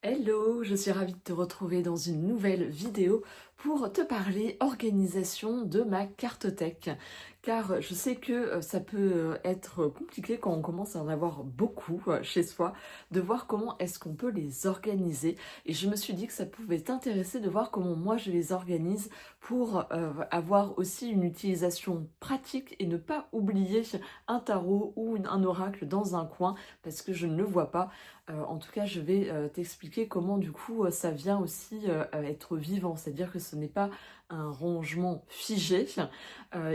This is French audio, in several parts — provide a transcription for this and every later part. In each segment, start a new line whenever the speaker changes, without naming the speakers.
Hello, je suis ravie de te retrouver dans une nouvelle vidéo pour te parler organisation de ma cartothèque. Car je sais que ça peut être compliqué quand on commence à en avoir beaucoup chez soi, de voir comment est-ce qu'on peut les organiser. Et je me suis dit que ça pouvait t'intéresser de voir comment moi je les organise pour avoir aussi une utilisation pratique et ne pas oublier un tarot ou un oracle dans un coin parce que je ne le vois pas. En tout cas, je vais t'expliquer comment du coup ça vient aussi être vivant, c'est-à-dire que ce n'est pas un rangement figé,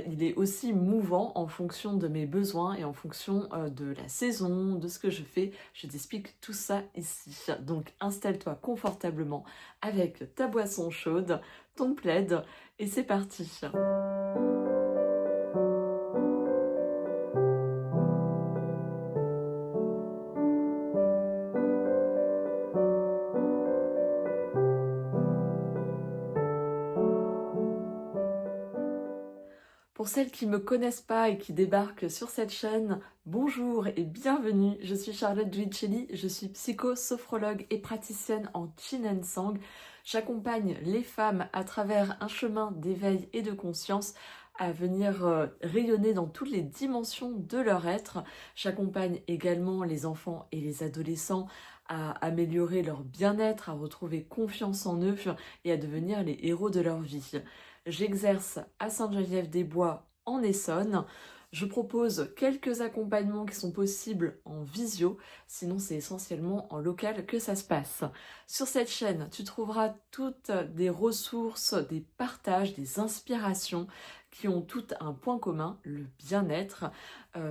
il est aussi mouvant en fonction de mes besoins et en fonction de la saison, de ce que je fais. Je t'explique tout ça ici. Donc installe-toi confortablement avec ta boisson chaude, ton plaid et c'est parti. Pour celles qui ne me connaissent pas et qui débarquent sur cette chaîne, bonjour et bienvenue, je suis Charlotte Guicelli, je suis psycho-sophrologue et praticienne en Qin Sang. J'accompagne les femmes à travers un chemin d'éveil et de conscience à venir rayonner dans toutes les dimensions de leur être. J'accompagne également les enfants et les adolescents à améliorer leur bien-être, à retrouver confiance en eux et à devenir les héros de leur vie. J'exerce à Sainte-Geneviève-des-Bois en Essonne. Je propose quelques accompagnements qui sont possibles en visio, sinon c'est essentiellement en local que ça se passe. Sur cette chaîne, tu trouveras toutes des ressources, des partages, des inspirations qui ont toutes un point commun, le bien-être.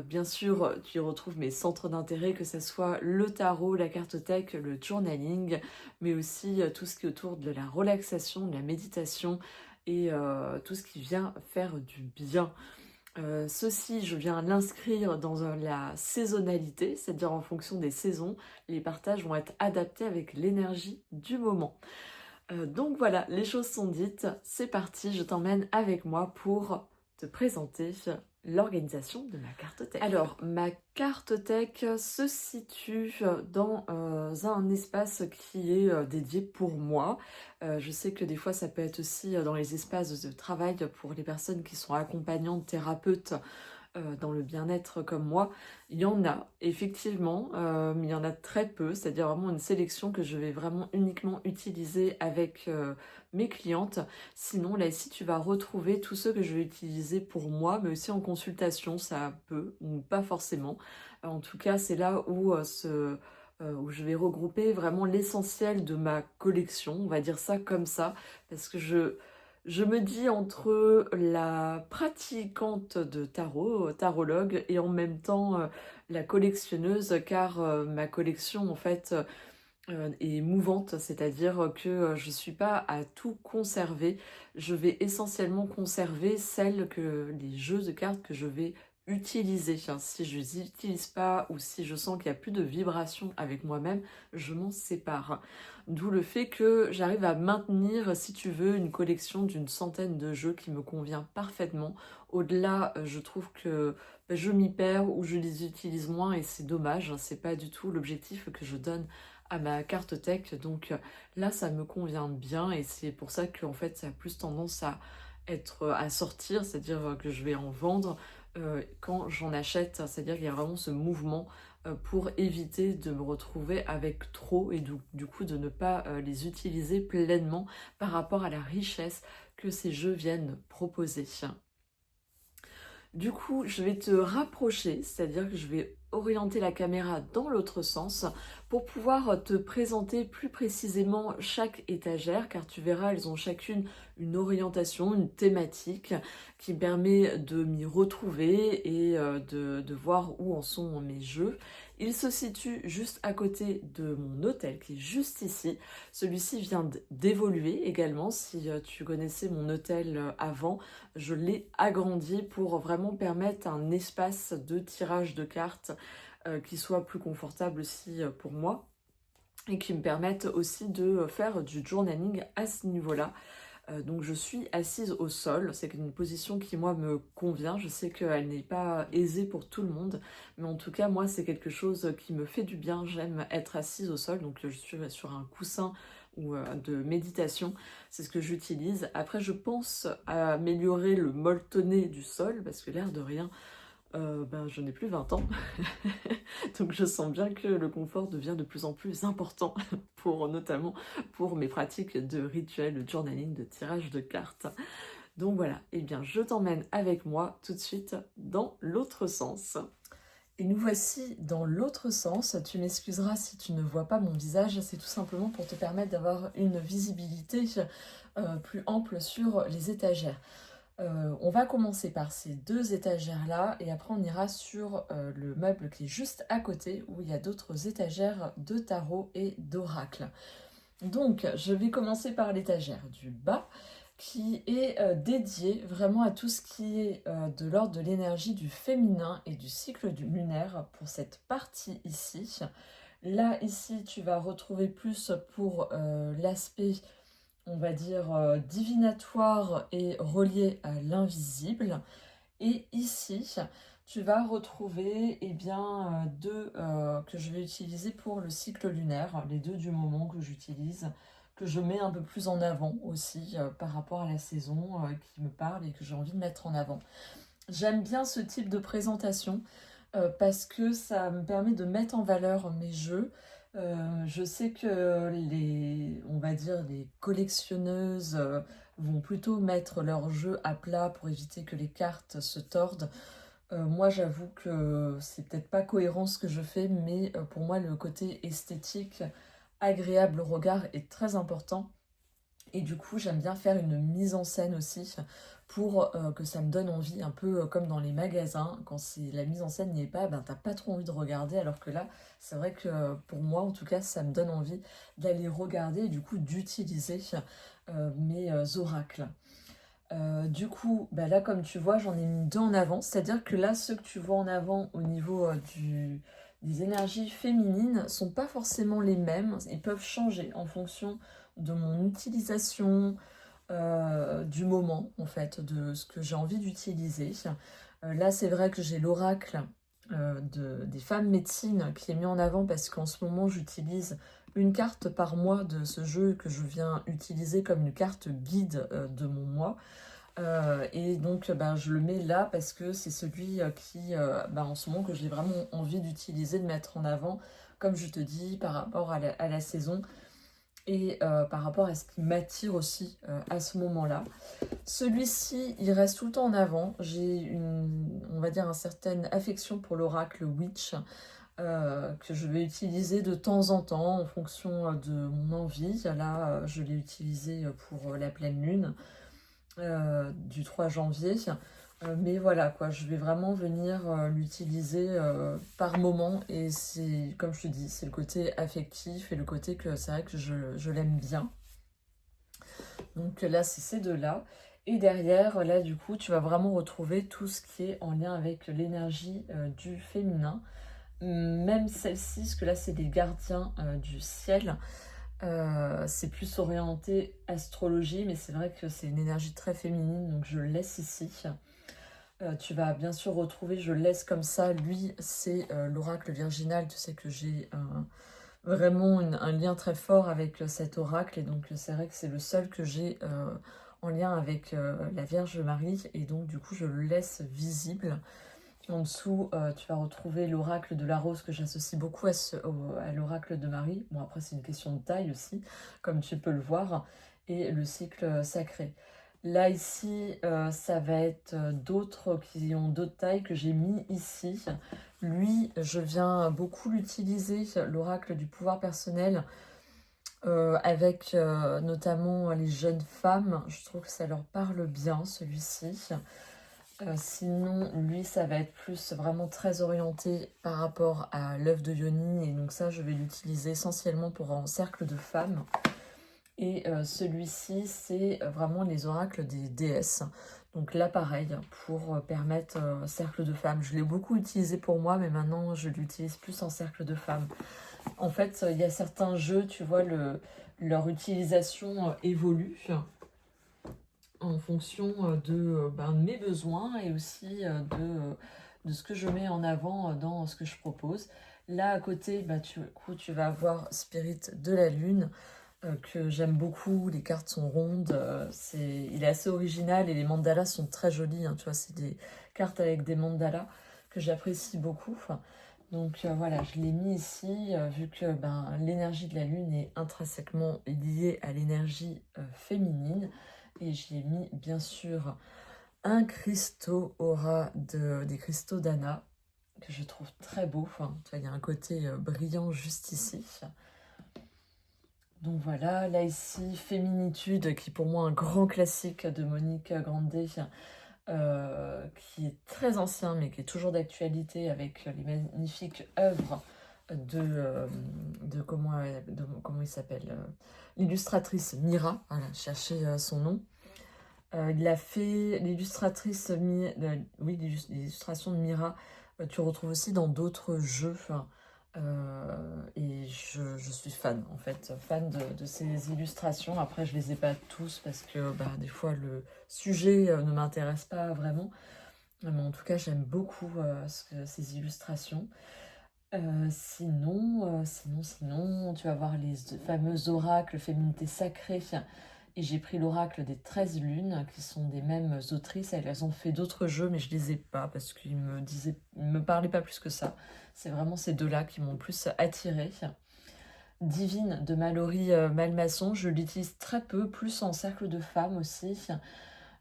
Bien sûr, tu y retrouves mes centres d'intérêt, que ce soit le tarot, la cartothèque, le journaling, mais aussi tout ce qui est autour de la relaxation, de la méditation, et tout ce qui vient faire du bien. Ceci, je viens l'inscrire dans la saisonnalité, c'est-à-dire en fonction des saisons, les partages vont être adaptés avec l'énergie du moment. Donc voilà, les choses sont dites, c'est parti, je t'emmène avec moi pour te présenter l'organisation de ma cartothèque. Alors, ma cartothèque se situe dans un espace qui est dédié pour moi. Je sais que des fois, ça peut être aussi dans les espaces de travail pour les personnes qui sont accompagnantes, thérapeutes, dans le bien-être comme moi, il y en a effectivement, mais il y en a très peu, c'est-à-dire vraiment une sélection que je vais vraiment uniquement utiliser avec mes clientes. Sinon, là ici, tu vas retrouver tous ceux que je vais utiliser pour moi, mais aussi en consultation, ça peut ou pas forcément. En tout cas, c'est là où je vais regrouper vraiment l'essentiel de ma collection, on va dire ça comme ça, parce que je me dis entre la pratiquante de tarot, tarologue, et en même temps la collectionneuse, car ma collection en fait est mouvante, c'est-à-dire que je ne suis pas à tout conserver. Je vais essentiellement conserver les jeux de cartes que je vais utiliser. Enfin, si je les utilise pas ou si je sens qu'il n'y a plus de vibration avec moi-même, je m'en sépare. D'où le fait que j'arrive à maintenir, si tu veux, une collection d'une centaine de jeux qui me convient parfaitement. Au-delà, je trouve que je m'y perds ou je les utilise moins et c'est dommage. C'est pas du tout l'objectif que je donne à ma cartothèque. Donc là, ça me convient bien et c'est pour ça que en fait, ça a plus tendance à à sortir, c'est-à-dire que je vais en vendre quand j'en achète. C'est-à-dire qu'il y a vraiment ce mouvement pour éviter de me retrouver avec trop et du coup de ne pas les utiliser pleinement par rapport à la richesse que ces jeux viennent proposer. Du coup, je vais te rapprocher, c'est-à-dire que je vais orienter la caméra dans l'autre sens pour pouvoir te présenter plus précisément chaque étagère, car tu verras, elles ont chacune une orientation, une thématique qui me permet de m'y retrouver et de voir où en sont mes jeux. Il se situe juste à côté de mon hôtel qui est juste ici. Celui-ci vient d'évoluer également. Si tu connaissais mon hôtel avant, je l'ai agrandi pour vraiment permettre un espace de tirage de cartes qui soit plus confortable aussi pour moi et qui me permette aussi de faire du journaling à ce niveau-là. Donc je suis assise au sol, c'est une position qui moi me convient, je sais qu'elle n'est pas aisée pour tout le monde, mais en tout cas moi c'est quelque chose qui me fait du bien, j'aime être assise au sol, donc je suis sur un coussin ou de méditation, c'est ce que j'utilise. Après je pense à améliorer le molletonné du sol, parce que l'air de rien, je n'ai plus 20 ans, donc je sens bien que le confort devient de plus en plus important, notamment pour mes pratiques de rituel, de journaling, de tirage de cartes. Donc voilà, eh bien je t'emmène avec moi tout de suite dans l'autre sens. Et nous voici dans l'autre sens. Tu m'excuseras si tu ne vois pas mon visage, c'est tout simplement pour te permettre d'avoir une visibilité plus ample sur les étagères. On va commencer par ces deux étagères-là et après on ira sur le meuble qui est juste à côté où il y a d'autres étagères de tarot et d'oracle. Donc, je vais commencer par l'étagère du bas qui est dédiée vraiment à tout ce qui est de l'ordre de l'énergie du féminin et du cycle du lunaire pour cette partie ici. Là, ici, tu vas retrouver plus pour l'aspect, on va dire, divinatoire et relié à l'invisible. Et ici, tu vas retrouver deux que je vais utiliser pour le cycle lunaire, les deux du moment que j'utilise, que je mets un peu plus en avant aussi par rapport à la saison qui me parle et que j'ai envie de mettre en avant. J'aime bien ce type de présentation parce que ça me permet de mettre en valeur mes jeux. Je sais que on va dire, les collectionneuses vont plutôt mettre leurs jeux à plat pour éviter que les cartes se tordent. Moi, j'avoue que c'est peut-être pas cohérent ce que je fais, mais pour moi, le côté esthétique, agréable au regard est très important. Et du coup, j'aime bien faire une mise en scène aussi pour que ça me donne envie, un peu comme dans les magasins, quand la mise en scène n'y est pas, t'as pas trop envie de regarder, alors que là, c'est vrai que pour moi, en tout cas, ça me donne envie d'aller regarder et du coup d'utiliser mes oracles. Du coup, là, comme tu vois, j'en ai mis deux en avant, c'est-à-dire que là, ceux que tu vois en avant au niveau des énergies féminines sont pas forcément les mêmes, ils peuvent changer en fonction de mon utilisation, du moment, en fait, de ce que j'ai envie d'utiliser. Là, c'est vrai que j'ai l'oracle des femmes médecines qui est mis en avant parce qu'en ce moment, j'utilise une carte par mois de ce jeu que je viens utiliser comme une carte guide de mon mois. Et donc, je le mets là parce que c'est celui qui, en ce moment, que j'ai vraiment envie d'utiliser, de mettre en avant, comme je te dis, par rapport à la saison et par rapport à ce qui m'attire aussi à ce moment-là. Celui-ci, il reste tout le temps en avant. J'ai on va dire, une certaine affection pour l'oracle Witch que je vais utiliser de temps en temps en fonction de mon envie. Là, je l'ai utilisé pour la pleine lune du 3 janvier. Mais voilà, quoi, je vais vraiment venir l'utiliser par moment. Et c'est, comme je te dis, c'est le côté affectif et le côté que c'est vrai que je l'aime bien. Donc là, c'est ces deux-là. Et derrière, là, du coup, tu vas vraiment retrouver tout ce qui est en lien avec l'énergie du féminin. Même celle-ci, parce que là, c'est des gardiens du ciel. C'est plus orienté astrologie, mais c'est vrai que c'est une énergie très féminine, donc je le laisse ici. Tu vas bien sûr retrouver, je le laisse comme ça, lui c'est l'oracle virginal, tu sais que j'ai vraiment un lien très fort avec cet oracle, et donc c'est vrai que c'est le seul que j'ai en lien avec la Vierge Marie, et donc du coup je le laisse visible. En dessous, tu vas retrouver l'oracle de la rose que j'associe beaucoup à l'oracle de Marie. Bon, après, c'est une question de taille aussi, comme tu peux le voir, et le cycle sacré. Là, ici, ça va être d'autres qui ont d'autres tailles que j'ai mis ici. Lui, je viens beaucoup l'utiliser, l'oracle du pouvoir personnel, avec notamment les jeunes femmes. Je trouve que ça leur parle bien, celui-ci. Sinon, lui, ça va être plus vraiment très orienté par rapport à l'œuf de Yoni. Et donc ça, je vais l'utiliser essentiellement pour un cercle de femmes. Et celui-ci, c'est vraiment les oracles des déesses. Donc là, pareil, pour permettre cercle de femmes. Je l'ai beaucoup utilisé pour moi, mais maintenant, je l'utilise plus en cercle de femmes. En fait, il y a certains jeux, tu vois, leur utilisation évolue. en fonction de mes besoins et aussi de ce que je mets en avant dans ce que je propose. Là à côté, tu vas avoir Spirit de la Lune, que j'aime beaucoup. Les cartes sont rondes, il est assez original et les mandalas sont très jolis, hein, tu vois, c'est des cartes avec des mandalas que j'apprécie beaucoup. Donc voilà, je l'ai mis ici, vu que l'énergie de la Lune est intrinsèquement liée à l'énergie féminine. Et j'ai mis bien sûr un cristaux aura des cristaux d'Anna, que je trouve très beau. Enfin, tu vois, il y a un côté brillant juste ici. Donc voilà, là ici, Féminitude, qui est pour moi un grand classique de Monique Grandet, qui est très ancien mais qui est toujours d'actualité avec les magnifiques œuvres de comment il s'appelle, l'illustratrice Mira, voilà, cherchez son nom. Il a fait l'illustratrice, oui, l'illustration de Mira, tu retrouves aussi dans d'autres jeux. Et je suis fan, en fait, fan de ces illustrations. Après, je les ai pas tous parce que des fois, le sujet ne m'intéresse pas vraiment. Mais en tout cas, j'aime beaucoup ces illustrations. Sinon, tu vas voir les fameux oracles Féminité sacrée. Et j'ai pris l'oracle des 13 lunes, qui sont des mêmes autrices. Elles ont fait d'autres jeux, mais je les ai pas parce qu'ils me parlaient pas plus que ça. C'est vraiment ces deux-là qui m'ont le plus attirée. Divine de Mallory Malmasson, je l'utilise très peu, plus en cercle de femmes aussi.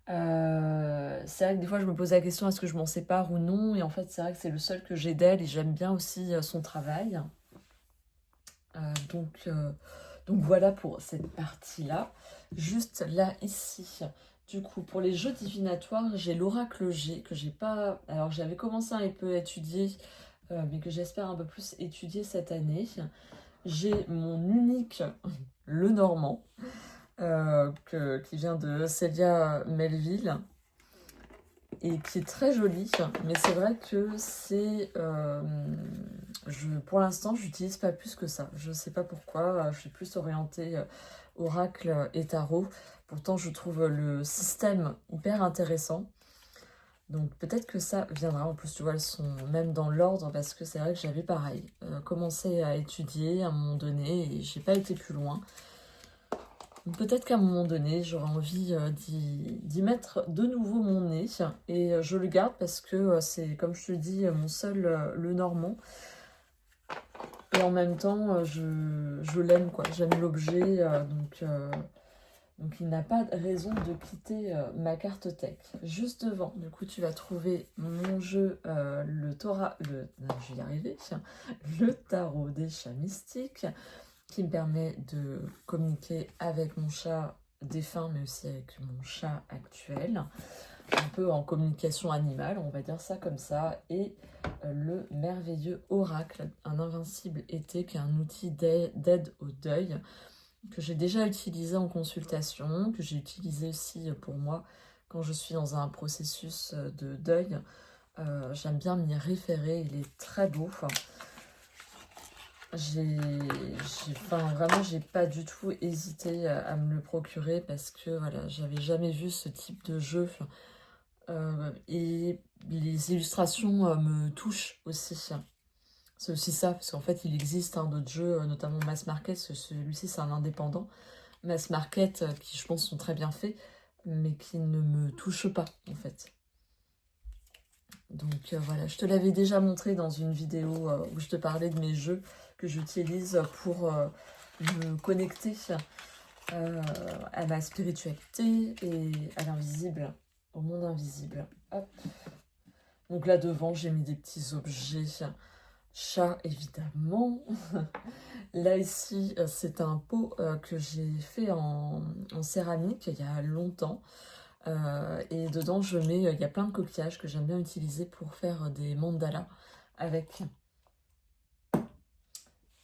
C'est vrai que des fois je me pose la question, est-ce que je m'en sépare ou non? Et en fait c'est vrai que c'est le seul que j'ai d'elle et j'aime bien aussi son travail. Donc voilà pour cette partie-là. Juste là, ici, du coup, pour les jeux divinatoires, j'ai l'oracle G, que j'ai pas... Alors, j'avais commencé un peu à étudier, mais que j'espère un peu plus étudier cette année. J'ai mon unique, le Normand, qui vient de Celia Melville, et qui est très joli, mais c'est vrai que pour l'instant, je n'utilise pas plus que ça. Je ne sais pas pourquoi, je suis plus orientée oracle et tarot. Pourtant, je trouve le système hyper intéressant. Donc peut-être que ça viendra. En plus, tu vois, elles sont même dans l'ordre parce que c'est vrai que j'avais pareil. Commencé à étudier à un moment donné et j'ai pas été plus loin. Peut-être qu'à un moment donné, j'aurai envie d'y mettre de nouveau mon nez. Et je le garde parce que c'est, comme je te dis, mon seul le Normand. Et en même temps, je l'aime, quoi. J'aime l'objet. Donc il n'a pas de raison de quitter ma carte tech. Juste devant, du coup, tu vas trouver mon jeu, je vais y arriver, le tarot des chats mystiques, qui me permet de communiquer avec mon chat défunt, mais aussi avec mon chat actuel, un peu en communication animale, on va dire ça comme ça, et le merveilleux oracle, un invincible été, qui est un outil d'aide au deuil, que j'ai déjà utilisé en consultation, que j'ai utilisé aussi pour moi quand je suis dans un processus de deuil. J'aime bien m'y référer, il est très beau. Vraiment, j'ai pas du tout hésité à me le procurer parce que voilà, j'avais jamais vu ce type de jeu. Et les illustrations me touchent aussi. C'est aussi ça, parce qu'en fait, il existe d'autres jeux, notamment Mass Market, parce que celui-ci, c'est un indépendant. Mass Market, qui je pense sont très bien faits, mais qui ne me touchent pas, en fait. Donc voilà, je te l'avais déjà montré dans une vidéo où je te parlais de mes jeux que j'utilise pour me connecter à ma spiritualité et à l'invisible, au monde invisible. Hop. Donc là devant, j'ai mis des petits objets, chat évidemment. Là ici, c'est un pot que j'ai fait en céramique il y a longtemps. Et dedans, il y a plein de coquillages que j'aime bien utiliser pour faire des mandalas avec.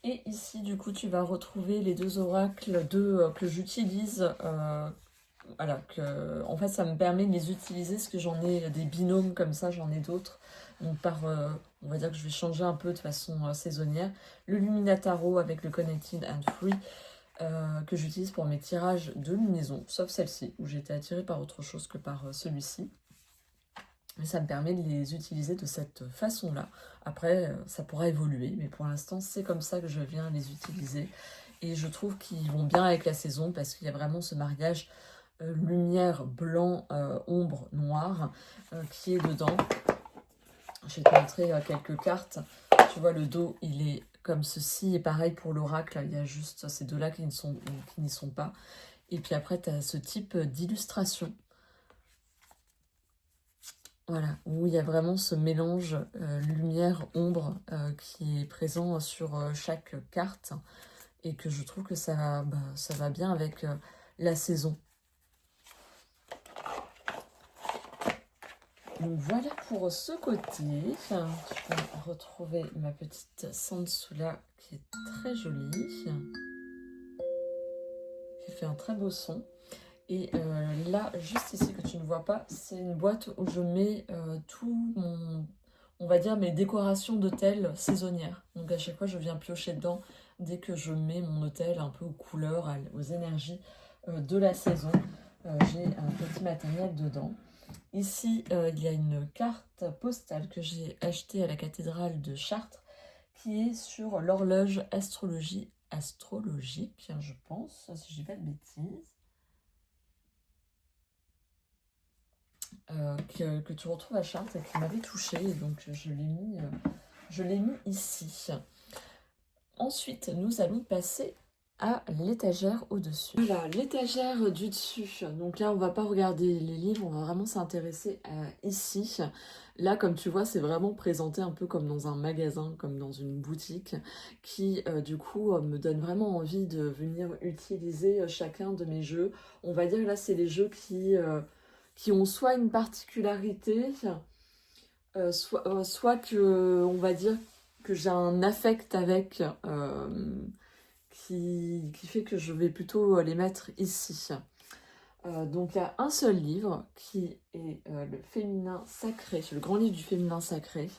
Et ici, du coup, tu vas retrouver les deux oracles que j'utilise. Voilà, en fait, ça me permet de les utiliser parce que j'en ai des binômes comme ça, j'en ai d'autres. Donc, on va dire que je vais changer un peu de façon saisonnière. Le Luminataro avec le Connected and Free. que j'utilise pour mes tirages de luminaison, sauf celle-ci, où j'ai été attirée par autre chose que par celui-ci. Mais ça me permet de les utiliser de cette façon-là. Après, ça pourra évoluer, mais pour l'instant, c'est comme ça que je viens les utiliser. Et je trouve qu'ils vont bien avec la saison, parce qu'il y a vraiment ce mariage lumière, blanc, ombre, noir, qui est dedans. Je vais te montrer quelques cartes. Tu vois, le dos, il est comme ceci. Et pareil pour l'oracle, il y a juste ces deux-là qui n'y sont pas. Et puis après, tu as ce type d'illustration. Voilà, où il y a vraiment ce mélange lumière-ombre qui est présent sur chaque carte. Et que je trouve que ça va bien avec la saison. Donc voilà pour ce côté. Je vais retrouver ma petite Sansula qui est très jolie, qui fait un très beau son. Et là, juste ici que tu ne vois pas, c'est une boîte où je mets tout mon, on va dire, mes décorations d'hôtel saisonnières. Donc à chaque fois, je viens piocher dedans dès que je mets mon hôtel un peu aux couleurs, aux énergies de la saison. J'ai un petit matériel dedans. Ici, il y a une carte postale que j'ai achetée à la cathédrale de Chartres qui est sur l'horloge astrologique, je pense, si je dis pas de bêtises, que tu retrouves à Chartres et qui m'avait touchée, donc je l'ai mis ici. Ensuite, nous allons passer à l'étagère au-dessus. Voilà, l'étagère du dessus. Donc là, on va pas regarder les livres, on va vraiment s'intéresser à ici. Là, comme tu vois, c'est vraiment présenté un peu comme dans un magasin, comme dans une boutique, qui, du coup, me donne vraiment envie de venir utiliser chacun de mes jeux. On va dire, là, c'est les jeux qui ont soit une particularité, soit que, on va dire, que j'ai un affect avec... qui fait que je vais plutôt les mettre ici. Donc il y a un seul livre qui est le féminin sacré, le grand livre du féminin sacré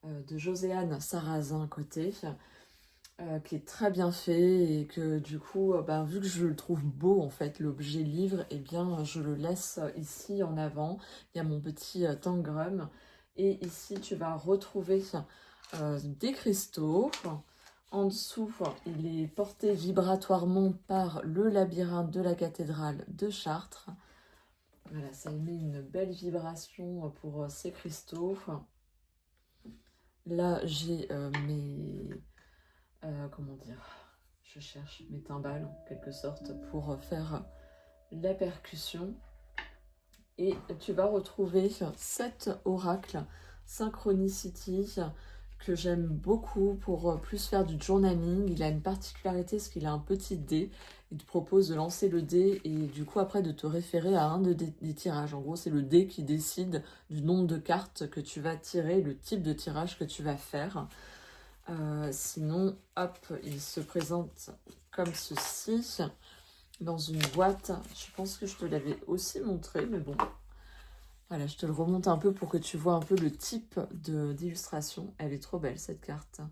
de Joséanne Sarrazin côté, qui est très bien fait et que du coup, vu que je le trouve beau en fait, l'objet livre, et bien je le laisse ici en avant. Il y a mon petit tangram et ici tu vas retrouver des cristaux. En dessous, il est porté vibratoirement par le labyrinthe de la cathédrale de Chartres. Voilà, ça émet une belle vibration pour ces cristaux. Là, j'ai mes... comment dire? Je cherche mes timbales, en quelque sorte, pour faire la percussion. Et tu vas retrouver 7 oracles Synchronicity que j'aime beaucoup pour plus faire du journaling. Il a une particularité, c'est qu'il a un petit dé. Il te propose de lancer le dé et du coup après de te référer à un des tirages. En gros, c'est le dé qui décide du nombre de cartes que tu vas tirer, le type de tirage que tu vas faire. Sinon, hop, il se présente comme ceci, dans une boîte. Je pense que je te l'avais aussi montré, mais bon... Voilà, je te le remonte un peu pour que tu vois un peu le type d'illustration. Elle est trop belle, cette carte.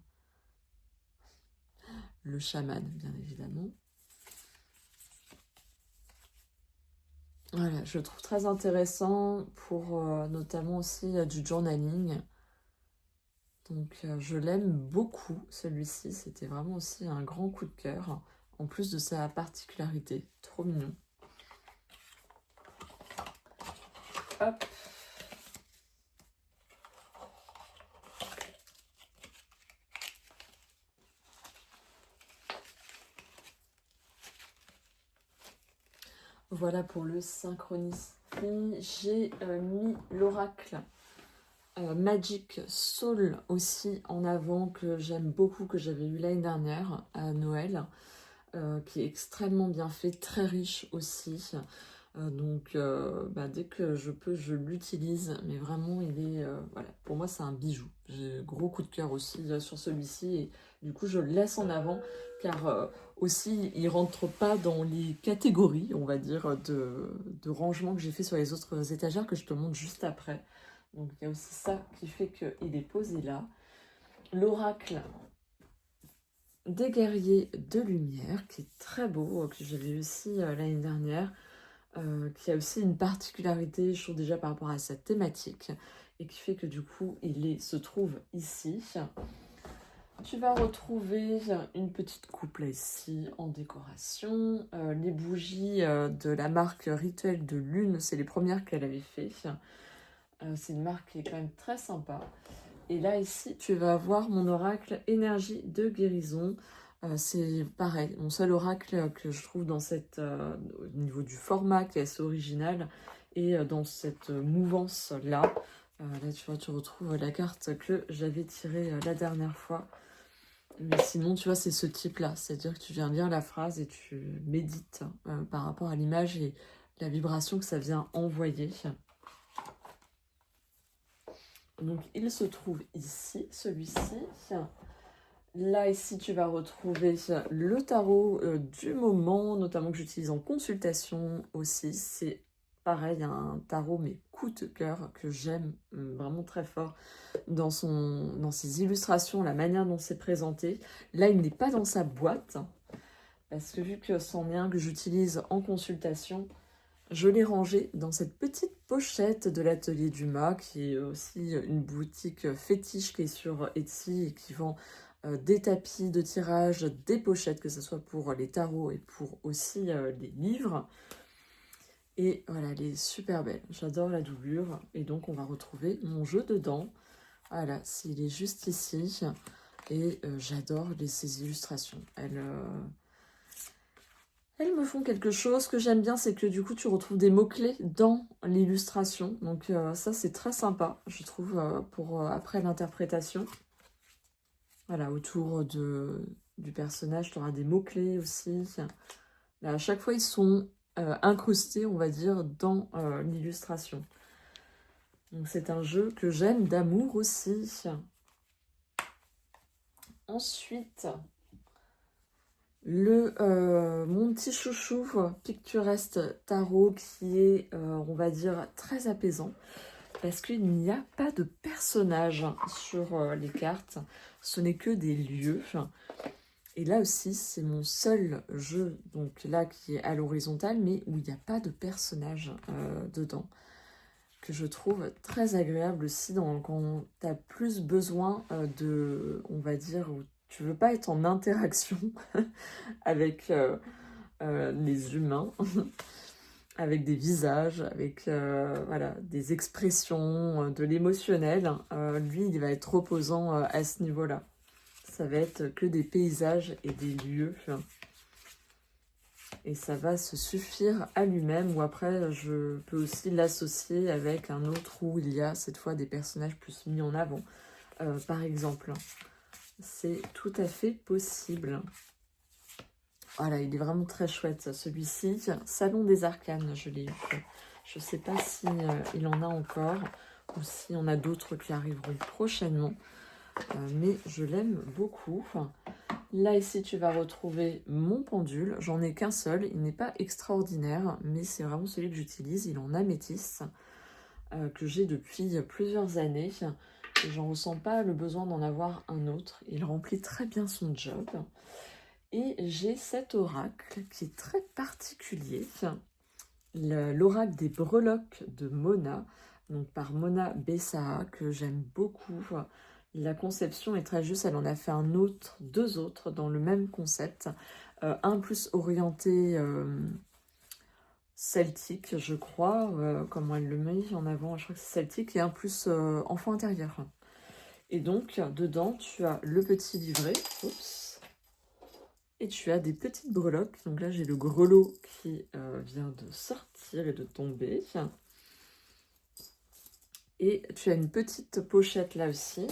Le chaman, bien évidemment. Voilà, je le trouve très intéressant pour notamment aussi du journaling. Donc, je l'aime beaucoup, celui-ci. C'était vraiment aussi un grand coup de cœur, en plus de sa particularité. Trop mignon. Hop. Voilà pour le synchronisme. J'ai mis l'oracle Magic Soul aussi en avant, que j'aime beaucoup, que j'avais eu l'année dernière à Noël, qui est extrêmement bien fait, très riche aussi. Donc dès que je peux, je l'utilise, mais vraiment il est, voilà, pour moi c'est un bijou. J'ai gros coup de cœur aussi sur celui-ci et du coup je le laisse en avant car aussi il rentre pas dans les catégories, on va dire, de rangement que j'ai fait sur les autres étagères que je te montre juste après. Donc il y a aussi ça qui fait qu'il est posé là. L'oracle des guerriers de lumière, qui est très beau, que j'avais eu aussi l'année dernière, qui a aussi une particularité, je trouve déjà par rapport à sa thématique, et qui fait que du coup, se trouve ici. Tu vas retrouver une petite coupe là ici en décoration. Les bougies de la marque Rituel de Lune, c'est les premières qu'elle avait fait. C'est une marque qui est quand même très sympa. Et là ici, tu vas avoir mon oracle énergie de guérison. C'est pareil, mon seul oracle que je trouve dans au niveau du format qui est assez original et dans cette mouvance-là. Là, tu vois, tu retrouves la carte que j'avais tirée la dernière fois. Mais sinon, tu vois, c'est ce type-là. C'est-à-dire que tu viens lire la phrase et tu médites par rapport à l'image et la vibration que ça vient envoyer. Donc, il se trouve ici, celui-ci. Là, ici, tu vas retrouver le tarot du moment, notamment que j'utilise en consultation aussi. C'est pareil, un tarot, mais coup de cœur, que j'aime vraiment très fort dans ses illustrations, la manière dont c'est présenté. Là, il n'est pas dans sa boîte, parce que vu que c'en est un que j'utilise en consultation, je l'ai rangé dans cette petite pochette de l'atelier Dumas, qui est aussi une boutique fétiche qui est sur Etsy et qui vend des tapis de tirage, des pochettes, que ce soit pour les tarots et pour aussi les livres. Et voilà, elle est super belle. J'adore la doublure. Et donc, on va retrouver mon jeu dedans. Voilà, il est juste ici. Et j'adore ces illustrations. Elles me font quelque chose. Ce que j'aime bien, c'est que du coup, tu retrouves des mots-clés dans l'illustration. Donc ça, c'est très sympa, je trouve, pour après l'interprétation. Voilà, autour du personnage, tu auras des mots-clés aussi. Là, à chaque fois, ils sont incrustés, on va dire, dans l'illustration. Donc c'est un jeu que j'aime d'amour aussi. Ensuite, mon petit chouchou Picturesque Tarot qui est, on va dire, très apaisant parce qu'il n'y a pas de personnage sur les cartes, ce n'est que des lieux. Et là aussi, c'est mon seul jeu, donc là qui est à l'horizontale, mais où il n'y a pas de personnage dedans, que je trouve très agréable aussi quand tu as plus besoin on va dire, où tu veux pas être en interaction avec les humains, avec des visages, avec voilà, des expressions, de l'émotionnel. Lui, il va être reposant à ce niveau-là. Ça va être que des paysages et des lieux. Et ça va se suffire à lui-même. Ou après, je peux aussi l'associer avec un autre où il y a cette fois des personnages plus mis en avant. Par exemple, c'est tout à fait possible. Voilà, il est vraiment très chouette, celui-ci. Salon des Arcanes, je l'ai eu. Je ne sais pas si il en a encore ou s'il y en a d'autres qui arriveront prochainement. Mais je l'aime beaucoup. Là, ici, tu vas retrouver mon pendule. J'en ai qu'un seul. Il n'est pas extraordinaire, mais c'est vraiment celui que j'utilise. Il est en améthyste, que j'ai depuis plusieurs années. Et j'en ressens pas le besoin d'en avoir un autre. Il remplit très bien son job. Et j'ai cet oracle qui est très particulier. L'oracle des breloques de Mona, donc par Mona Bessaha, que j'aime beaucoup. La conception est très juste, elle en a fait deux autres dans le même concept. Un plus orienté celtique, je crois, comment elle le met en avant, je crois que c'est celtique, et un plus enfant intérieur. Et donc, dedans, tu as le petit livret, oups, et tu as des petites breloques. Donc là, j'ai le grelot qui vient de sortir et de tomber. Et tu as une petite pochette là aussi,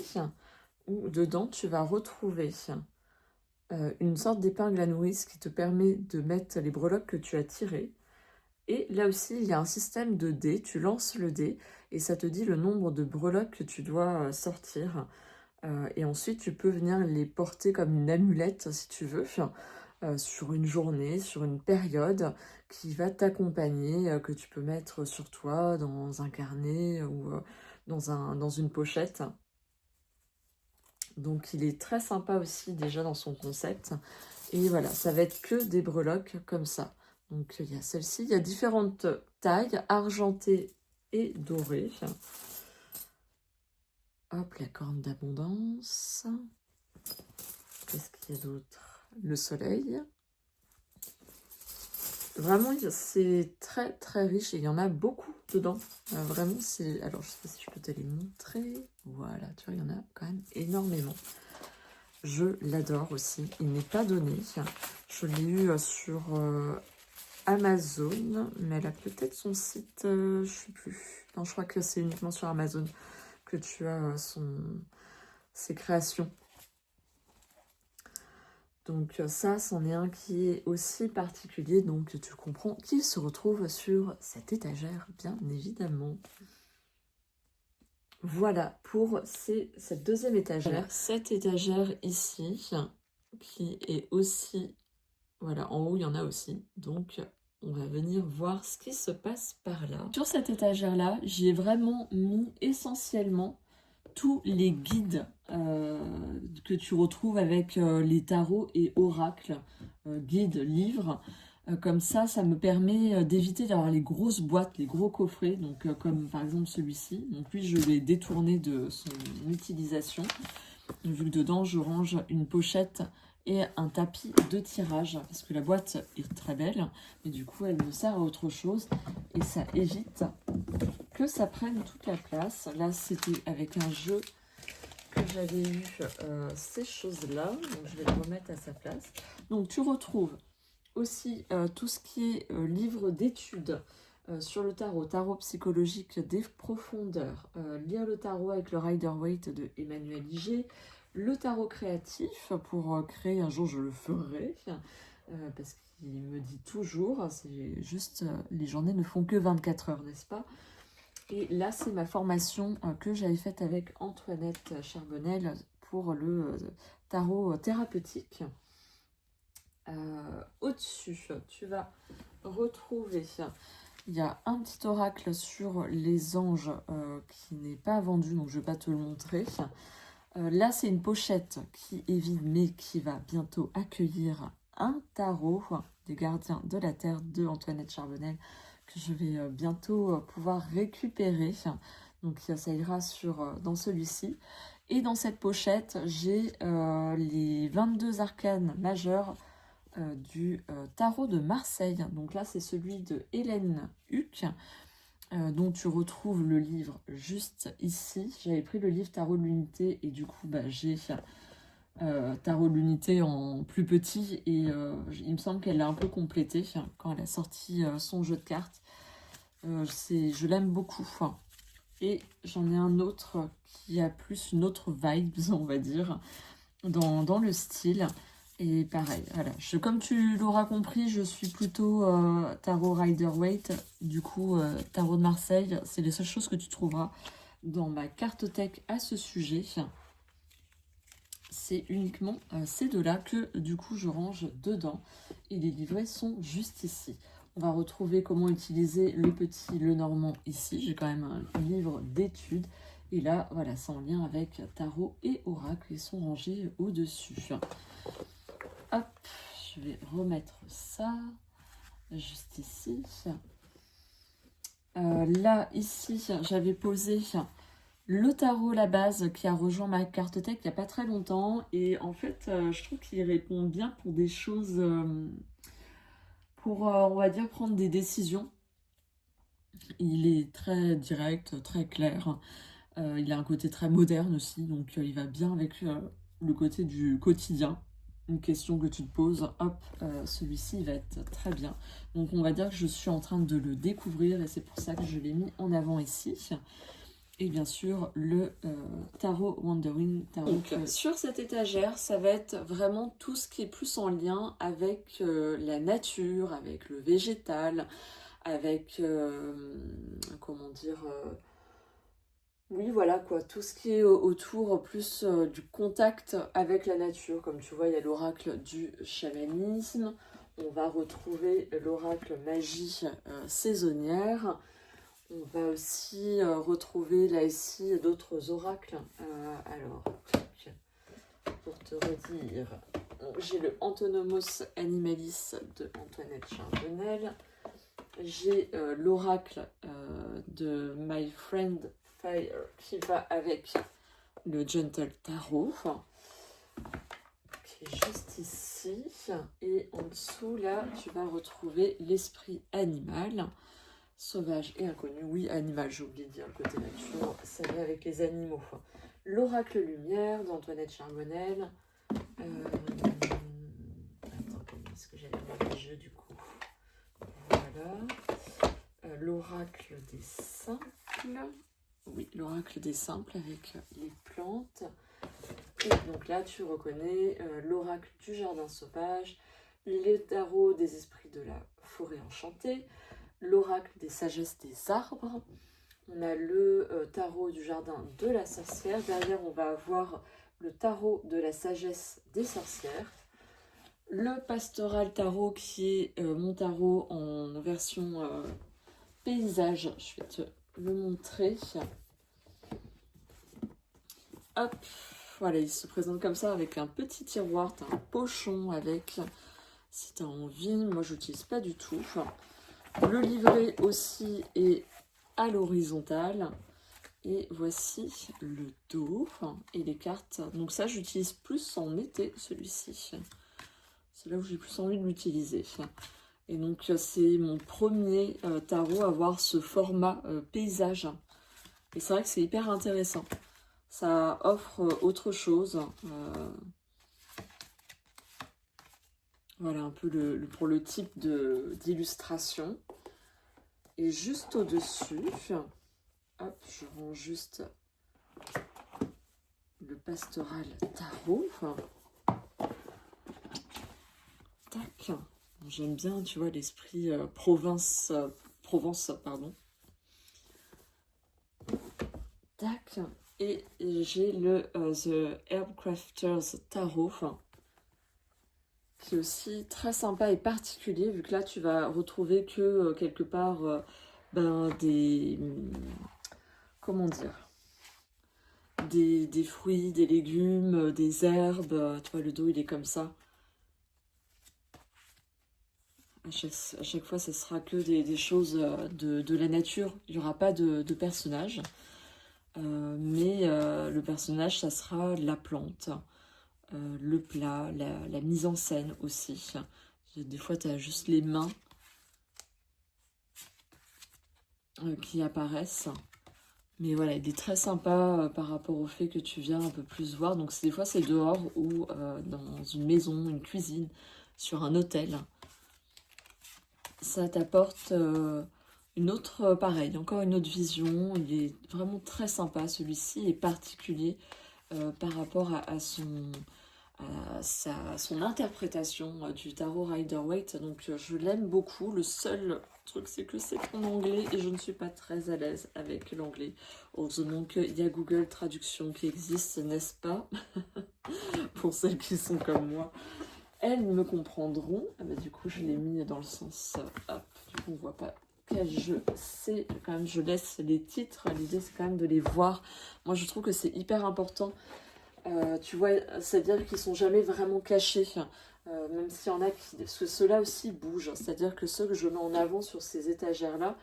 où dedans, tu vas retrouver une sorte d'épingle à nourrice qui te permet de mettre les breloques que tu as tirées. Et là aussi, il y a un système de dés. Tu lances le dé et ça te dit le nombre de breloques que tu dois sortir. Et ensuite, tu peux venir les porter comme une amulette, si tu veux, sur une journée, sur une période qui va t'accompagner, que tu peux mettre sur toi, dans un carnet ou dans une pochette. Donc il est très sympa aussi déjà dans son concept. Et voilà, ça va être que des breloques comme ça. Donc il y a celle-ci, il y a différentes tailles, argentées et dorées. Hop, la corne d'abondance. Qu'est-ce qu'il y a d'autre? Le soleil. Vraiment, c'est très très riche et il y en a beaucoup dedans. Vraiment, c'est... Alors, je sais pas si je peux te les montrer. Voilà, tu vois, il y en a quand même énormément. Je l'adore aussi. Il n'est pas donné. Je l'ai eu sur Amazon, mais elle a peut-être son site, je sais plus. Non, je crois que c'est uniquement sur Amazon que tu as ses créations. Donc ça, c'en est un qui est aussi particulier, donc tu comprends qu'il se retrouve sur cette étagère, bien évidemment. Voilà pour cette deuxième étagère. Voilà, cette étagère ici, qui est aussi... Voilà, en haut, il y en a aussi. Donc, on va venir voir ce qui se passe par là. Sur cette étagère-là, j'y ai vraiment mis essentiellement tous les guides que tu retrouves avec les tarots et oracles, guides, livres. Comme ça me permet d'éviter d'avoir les grosses boîtes, les gros coffrets, donc comme par exemple celui-ci. Donc lui, je l'ai détourné de son utilisation, vu que dedans, je range une pochette et un tapis de tirage, parce que la boîte est très belle, mais du coup, elle me sert à autre chose, et ça évite que ça prenne toute la place. Là, c'était avec un jeu que j'avais eu ces choses-là, donc je vais le remettre à sa place. Donc, tu retrouves aussi tout ce qui est livre d'études sur le tarot psychologique des profondeurs, lire le tarot avec le Rider-Waite de Emmanuel Iger, le tarot créatif pour créer, un jour je le ferai, parce qu'il me dit toujours, c'est juste, les journées ne font que 24 heures, n'est-ce pas? Et là, c'est ma formation que j'avais faite avec Antoinette Charbonnel pour le tarot thérapeutique. Au-dessus, tu vas retrouver, il y a un petit oracle sur les anges qui n'est pas vendu, donc je ne vais pas te le montrer. Là, c'est une pochette qui est vide, mais qui va bientôt accueillir un tarot des gardiens de la Terre de Antoinette Charbonnel, que je vais bientôt pouvoir récupérer. Donc, ça ira dans celui-ci. Et dans cette pochette, j'ai les 22 arcanes majeurs du tarot de Marseille. Donc là, c'est celui de Hélène Huc, dont tu retrouves le livre juste ici. J'avais pris le livre Tarot de l'Unité et du coup, j'ai Tarot de l'Unité en plus petit et il me semble qu'elle l'a un peu complété quand elle a sorti son jeu de cartes. Je l'aime beaucoup. Et j'en ai un autre qui a plus une autre vibe, on va dire, dans le style. Et pareil, voilà. Comme tu l'auras compris, je suis plutôt tarot Rider-Waite. Du coup, tarot de Marseille, c'est les seules choses que tu trouveras dans ma cartothèque à ce sujet. C'est uniquement ces deux-là que du coup je range dedans. Et les livrets sont juste ici. On va retrouver comment utiliser le petit Lenormand ici. J'ai quand même un livre d'études. Et là, voilà, c'est en lien avec tarot et oracle. Ils sont rangés au-dessus. Hop, je vais remettre ça juste ici. Là, ici, j'avais posé le tarot, la base, qui a rejoint ma cartothèque il n'y a pas très longtemps. Et en fait, je trouve qu'il répond bien pour des choses, pour, on va dire, prendre des décisions. Il est très direct, très clair. Il a un côté très moderne aussi, donc il va bien avec le côté du quotidien. Une question que tu te poses, hop, celui-ci va être très bien. Donc on va dire que je suis en train de le découvrir et c'est pour ça que je l'ai mis en avant ici. Et bien sûr, le Tarot Wandering Tarot. Donc, sur cette étagère, ça va être vraiment tout ce qui est plus en lien avec la nature, avec le végétal, avec, comment dire... oui, voilà quoi, tout ce qui est autour plus du contact avec la nature. Comme tu vois, il y a l'oracle du chamanisme. On va retrouver l'oracle magie saisonnière. On va aussi retrouver là ici d'autres oracles. Alors, pour te redire. J'ai le Antonomos Animalis de Antoinette Charbonnel. J'ai l'oracle de My Friend Fire qui va avec le Gentle Tarot, qui est juste ici. Et en dessous, là, tu vas retrouver l'esprit animal, sauvage et inconnu. Oui, animal, j'ai oublié de dire le côté nature, ça vient avec les animaux. L'oracle lumière d'Antoinette Charbonnel. Attends, comment est-ce que j'allais voir les jeux du coup? Voilà. L'oracle des simples. Oui, l'oracle des simples avec les plantes. Et donc là, tu reconnais l'oracle du jardin sauvage, les tarots des esprits de la forêt enchantée, l'oracle des sagesses des arbres. On a le tarot du jardin de la sorcière. Derrière, on va avoir le tarot de la sagesse des sorcières. Le pastoral tarot qui est mon tarot en version paysage. Je vais te le montrer. Hop, voilà, il se présente comme ça avec un petit tiroir. Tu as un pochon avec, si tu as envie. Moi, je n'utilise pas du tout. Le livret aussi est à l'horizontale. Et voici le dos et les cartes. Donc ça, j'utilise plus en été, celui-ci. C'est là où j'ai plus envie de l'utiliser. Et donc, c'est mon premier tarot à avoir ce format paysage. Et c'est vrai que c'est hyper intéressant. Ça offre autre chose. Voilà un peu pour le type d'illustration. Et juste au-dessus, hop, je range juste le pastoral tarot. Tac. J'aime bien, tu vois, l'esprit Provence, pardon. Tac. Et j'ai le The Herbcrafters Tarot, qui est aussi très sympa et particulier, vu que là, tu vas retrouver que quelque part comment dire, des fruits, des légumes, des herbes. Tu vois, le dos, il est comme ça. À chaque fois, ce sera que des choses de la nature. Il n'y aura pas de personnages. Mais le personnage, ça sera la plante, le plat, la mise en scène aussi. Des fois, tu as juste les mains qui apparaissent. Mais voilà, il est très sympa par rapport au fait que tu viens un peu plus voir. Donc des fois, c'est dehors ou dans une maison, une cuisine, sur un hôtel. Ça t'apporte une autre, pareil, encore une autre vision. Il est vraiment très sympa, celui-ci est particulier par rapport à son interprétation du tarot Rider-Waite. Donc je l'aime beaucoup. Le seul truc, c'est que c'est en anglais et je ne suis pas très à l'aise avec l'anglais. Heureusement qu'il y a Google Traduction qui existe, n'est-ce pas? Pour celles qui sont comme moi. Elles me comprendront. Ah bah, du coup, je l'ai mis dans le sens... hop, du coup, on voit pas quel jeu c'est. Quand même, je laisse les titres. L'idée, c'est quand même de les voir. Moi, je trouve que c'est hyper important. Tu vois, c'est-à-dire qu'ils sont jamais vraiment cachés. Même s'il y en a qui... Parce que ceux-là aussi bougent. C'est-à-dire que ceux que je mets en avant sur ces étagères-là,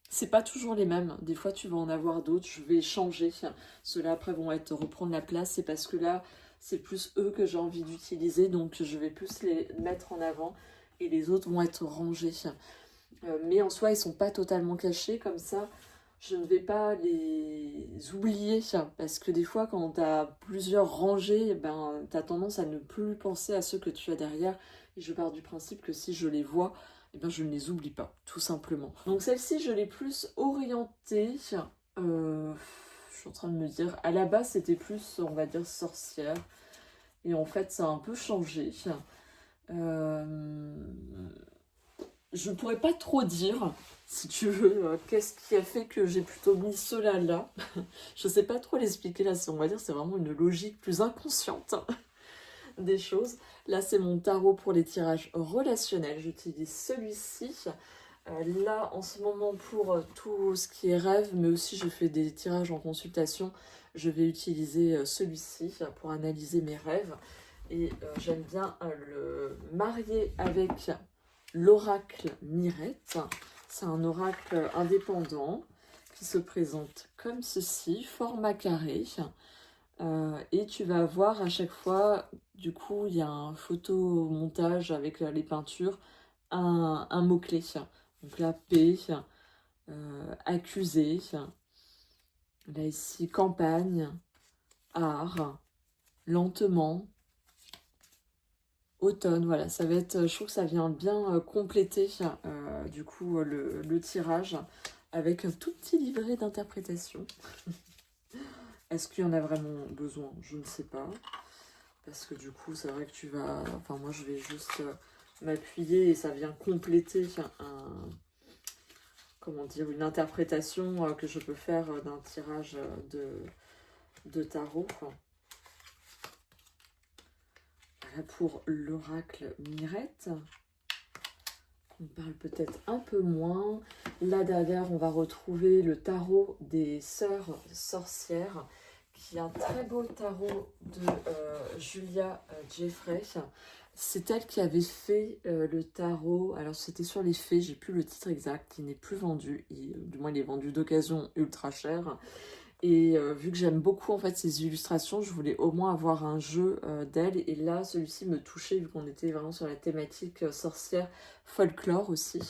c'est pas toujours les mêmes. Des fois, tu vas en avoir d'autres. Je vais changer. Ceux-là, après, vont reprendre la place. C'est parce que là... c'est plus eux que j'ai envie d'utiliser, donc je vais plus les mettre en avant et les autres vont être rangés. Mais en soi, ils sont pas totalement cachés, comme ça, je ne vais pas les oublier, parce que des fois, quand tu as plusieurs rangées, ben, tu as tendance à ne plus penser à ceux que tu as derrière. Et je pars du principe que si je les vois, eh ben, je ne les oublie pas, tout simplement. Donc celle-ci, je l'ai plus orientée. Je suis en train de me dire, à la base c'était plus, on va dire, sorcière. Et en fait, ça a un peu changé. Je ne pourrais pas trop dire, si tu veux, qu'est-ce qui a fait que j'ai plutôt mis cela là. Je ne sais pas trop l'expliquer là, on va dire, c'est vraiment une logique plus inconsciente des choses. Là, c'est mon tarot pour les tirages relationnels. J'utilise celui-ci. Là, en ce moment, pour tout ce qui est rêve, mais aussi je fais des tirages en consultation, je vais utiliser celui-ci pour analyser mes rêves. Et j'aime bien le marier avec l'oracle Mirette. C'est un oracle indépendant qui se présente comme ceci, format carré. Et tu vas voir à chaque fois, du coup, il y a un photomontage avec les peintures, un mot-clé. Donc là, paix, accusé. Là, ici, campagne, art, lentement, automne. Voilà, ça va être, je trouve que ça vient bien compléter, du coup, le tirage avec un tout petit livret d'interprétation. Est-ce qu'il y en a vraiment besoin? Je ne sais pas. Parce que du coup, c'est vrai que tu vas... Enfin, moi, je vais juste m'appuyer et ça vient compléter comment dire, une interprétation que je peux faire d'un tirage de tarot. Voilà pour l'oracle Mirette. On parle peut-être un peu moins. Là derrière, on va retrouver le tarot des sœurs sorcières, qui est un très beau tarot de Julia Jeffrey. C'est elle qui avait fait le tarot. Alors c'était sur les fées, j'ai plus le titre exact, il n'est plus vendu. Du moins il est vendu d'occasion ultra cher. Et vu que j'aime beaucoup en fait ces illustrations, je voulais au moins avoir un jeu d'elle. Et là, celui-ci me touchait vu qu'on était vraiment sur la thématique sorcière, folklore aussi.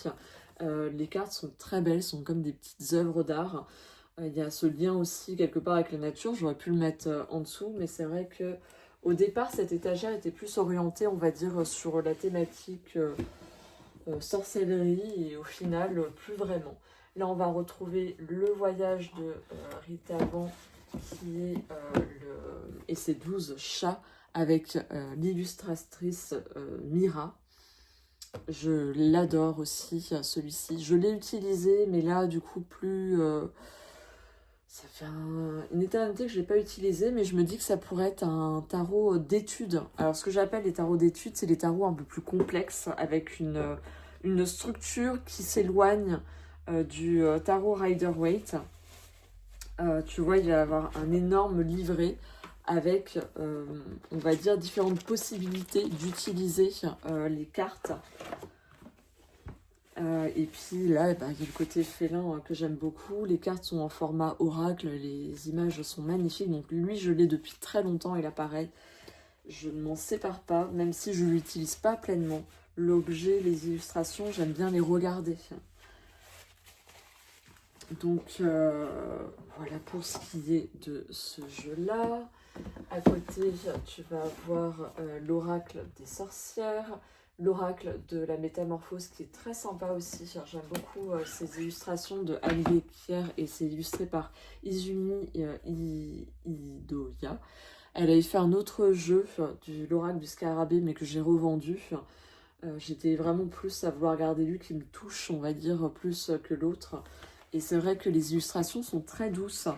Les cartes sont très belles, sont comme des petites œuvres d'art. Il y a ce lien aussi quelque part avec la nature. J'aurais pu le mettre en dessous, mais c'est vrai que au départ, cette étagère était plus orientée, on va dire, sur la thématique sorcellerie et au final, plus vraiment. Là, on va retrouver le voyage de Rita Van qui est et ses 12 chats avec l'illustratrice Mira. Je l'adore aussi, celui-ci. Je l'ai utilisé, mais là, du coup, plus... ça fait une éternité que je ne l'ai pas utilisé, mais je me dis que ça pourrait être un tarot d'études. Alors, ce que j'appelle les tarots d'études, c'est les tarots un peu plus complexes, avec une structure qui s'éloigne du tarot Rider-Waite. Tu vois, il va y avoir un énorme livret avec, on va dire, différentes possibilités d'utiliser les cartes. Et puis là, bah, il y a le côté félin que j'aime beaucoup. Les cartes sont en format oracle, les images sont magnifiques. Donc lui, je l'ai depuis très longtemps et là, pareil, je ne m'en sépare pas, même si je ne l'utilise pas pleinement. L'objet, les illustrations, j'aime bien les regarder. Donc voilà pour ce qui est de ce jeu-là. À côté, tu vas avoir l'oracle des sorcières, l'oracle de la métamorphose qui est très sympa aussi. J'aime beaucoup ces illustrations de Anne Pierre et c'est illustré par Izumi Idoya. Elle avait fait un autre jeu de l'oracle du scarabée mais que j'ai revendu. J'étais vraiment plus à vouloir garder lui qui me touche, on va dire, plus que l'autre. Et c'est vrai que les illustrations sont très douces.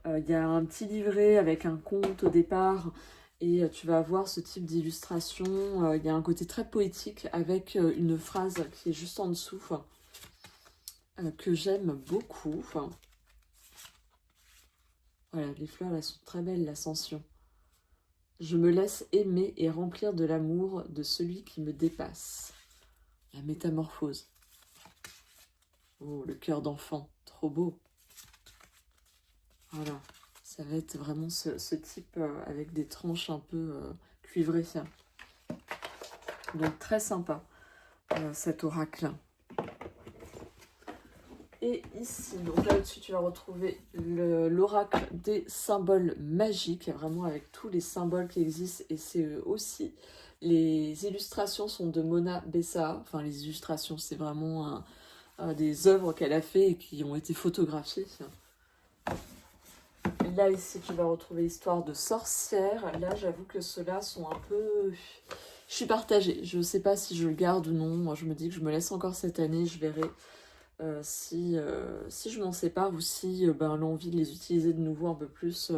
Il y a un petit livret avec un conte au départ et tu vas avoir ce type d'illustration. Il y a un côté très poétique avec une phrase qui est juste en dessous que j'aime beaucoup. Voilà, les fleurs là sont très belles, l'ascension. Je me laisse aimer et remplir de l'amour de celui qui me dépasse. La métamorphose. Oh, le cœur d'enfant, trop beau. Voilà, ça va être vraiment ce type avec des tranches un peu cuivrées. Donc très sympa, cet oracle. Et ici, donc là au-dessus, tu vas retrouver l'oracle des symboles magiques, vraiment avec tous les symboles qui existent. Et c'est aussi, les illustrations sont de Mona Bessa. Enfin, les illustrations, c'est vraiment des œuvres qu'elle a fait et qui ont été photographiées. Là, ici, tu vas retrouver l'histoire de sorcières. Là, j'avoue que ceux-là sont un peu... Je suis partagée. Je ne sais pas si je le garde ou non. Moi, je me dis que je me laisse encore cette année. Je verrai si je m'en sépare ou si l'envie de les utiliser de nouveau un peu plus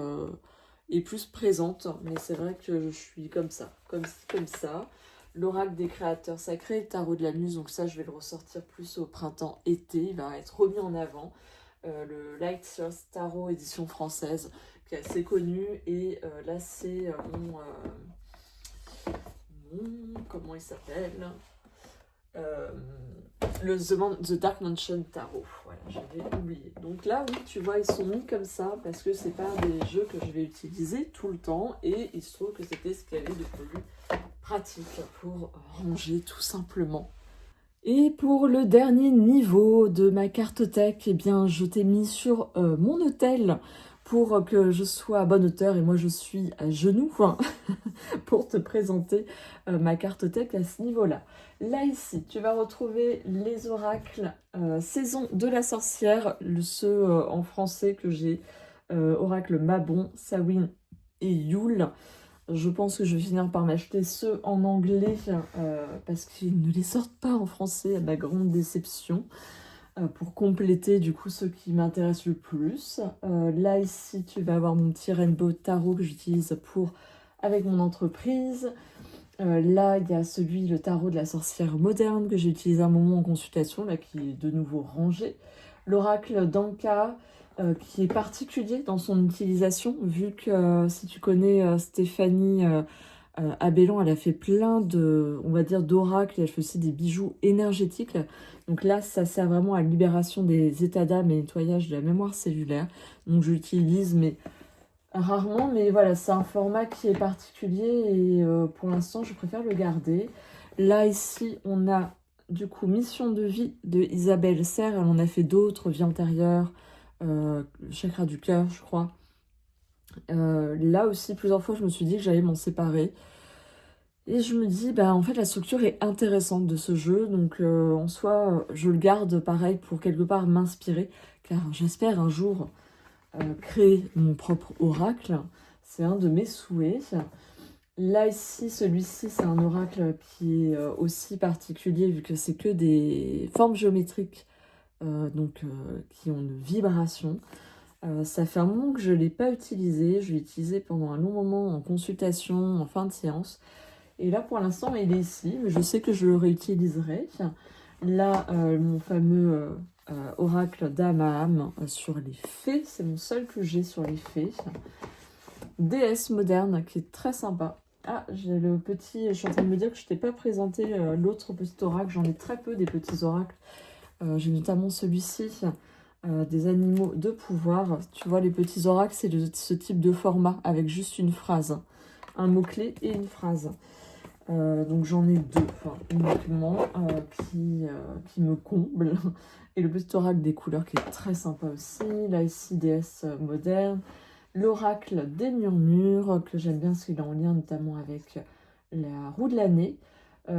est plus présente. Mais c'est vrai que je suis comme ça. Comme ça. l'oracle des créateurs sacrés, le tarot de la muse, donc ça je vais le ressortir plus au printemps-été, il va être remis en avant. Le Light Source Tarot édition française, qui est assez connu, et là c'est comment il s'appelle, The Dark Mansion Tarot, voilà, j'avais oublié. Donc là, oui, tu vois, ils sont mis comme ça parce que c'est pas des jeux que je vais utiliser tout le temps, et il se trouve que c'était ce qu'il y avait de plus pratique pour ranger tout simplement. Et pour le dernier niveau de ma cartothèque, eh bien, je t'ai mis sur mon hôtel pour que je sois à bonne hauteur, et moi je suis à genoux pour te présenter ma cartothèque à ce niveau-là. Là, ici, tu vas retrouver les oracles Saison de la sorcière, ceux en français que j'ai, oracle Mabon, Samhain et Yule. Je pense que je vais finir par m'acheter ceux en anglais parce qu'ils ne les sortent pas en français, à ma grande déception, pour compléter du coup ceux qui m'intéressent le plus. Là ici tu vas avoir mon petit Rainbow Tarot que j'utilise avec mon entreprise. Là il y a le tarot de la sorcière moderne que j'ai utilisé un moment en consultation, là qui est de nouveau rangé. L'oracle d'Anka, qui est particulier dans son utilisation, vu que si tu connais Stéphanie Abellan, elle a fait plein de, on va dire, d'oracles, elle fait aussi des bijoux énergétiques. Donc là, ça sert vraiment à la libération des états d'âme et nettoyage de la mémoire cellulaire. Donc je l'utilise, mais rarement, mais voilà, c'est un format qui est particulier, et pour l'instant, je préfère le garder. Là, ici, on a du coup Mission de vie de Isabelle Serre. Elle en a fait d'autres, vie antérieure, chakra du cœur, je crois. Là aussi, plusieurs fois, je me suis dit que j'allais m'en séparer. Et je me dis, bah, en fait, la structure est intéressante de ce jeu. Donc, en soi, je le garde pareil pour quelque part m'inspirer. Car j'espère un jour créer mon propre oracle. C'est un de mes souhaits. Là, ici, celui-ci, c'est un oracle qui est aussi particulier, vu que c'est que des formes géométriques, qui ont une vibration. Ça fait un moment que je ne l'ai pas utilisé. Je l'ai utilisé pendant un long moment en consultation, en fin de séance. Et là, pour l'instant, il est ici, mais je sais que je le réutiliserai. Là, mon fameux oracle d'Amaham sur les fées. C'est mon seul que j'ai sur les fées. Déesse moderne, qui est très sympa. Ah, j'ai le petit... Je suis en train de me dire que je ne t'ai pas présenté l'autre petit oracle. J'en ai très peu des petits oracles. J'ai notamment celui-ci, des animaux de pouvoir. Tu vois, les petits oracles, c'est de ce type de format, avec juste une phrase. Un mot-clé et une phrase. Donc j'en ai deux, uniquement, qui me comblent. Et le petit oracle des couleurs qui est très sympa aussi. Là, ici, déesse moderne. L'oracle des murmures, que j'aime bien parce qu'il est en lien notamment avec la roue de l'année.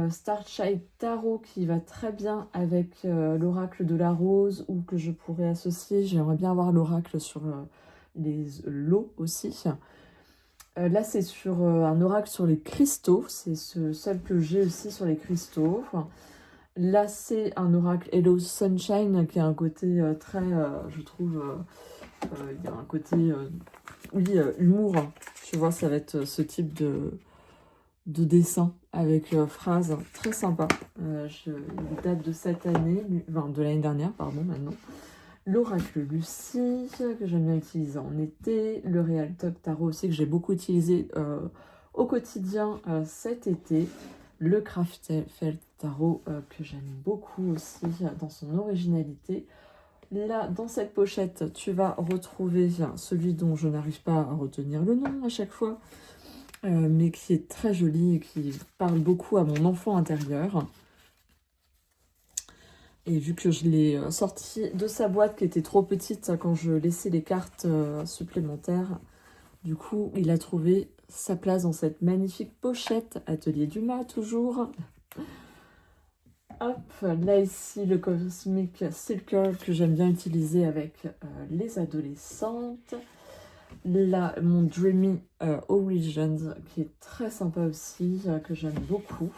Starchild Tarot, qui va très bien avec l'oracle de la rose, ou que je pourrais associer. J'aimerais bien avoir l'oracle sur les lots aussi. Là, c'est sur un oracle sur les cristaux. C'est ce seul que j'ai aussi sur les cristaux. Là, c'est un oracle Hello Sunshine, qui a un côté très, je trouve, il y a un côté, humour. Tu vois, ça va être ce type de dessin avec phrase très sympa. Il date de cette année, enfin de l'année dernière, pardon, maintenant. L'oracle Lucie, que j'aime bien utiliser en été. Le Real Talk Tarot aussi, que j'ai beaucoup utilisé au quotidien cet été. Le Kraftfeld Tarot, que j'aime beaucoup aussi dans son originalité. Là, dans cette pochette, tu vas retrouver celui dont je n'arrive pas à retenir le nom à chaque fois, mais qui est très joli et qui parle beaucoup à mon enfant intérieur. Et vu que je l'ai sorti de sa boîte qui était trop petite quand je laissais les cartes supplémentaires, du coup, il a trouvé sa place dans cette magnifique pochette. Atelier Dumas, toujours. Hop, là ici, le Cosmic Silker que j'aime bien utiliser avec les adolescentes. Là, mon Dreamy Origins, qui est très sympa aussi, que j'aime beaucoup.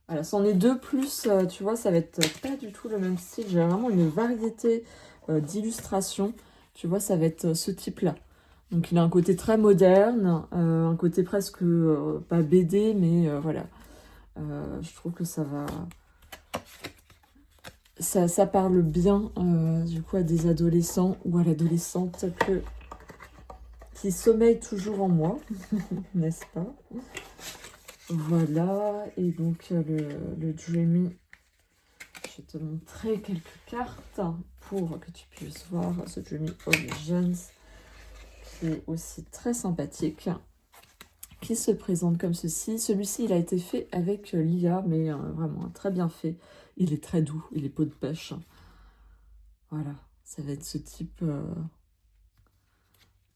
Voilà, c'en est deux plus, tu vois, ça va être pas du tout le même style. J'ai vraiment une variété d'illustrations. Tu vois, ça va être ce type-là. Donc, il a un côté très moderne, un côté presque, pas BD, mais voilà. Je trouve que ça va... Ça parle bien du coup à des adolescents ou à l'adolescente qui sommeille toujours en moi, n'est-ce pas? Voilà, et donc le Dreamy, je vais te montrer quelques cartes pour que tu puisses voir ce Dreamy Origins qui est aussi très sympathique, qui se présente comme ceci. Celui-ci, il a été fait avec l'IA, mais vraiment très bien fait. Il est très doux, il est peau de pêche. Voilà, ça va être ce type...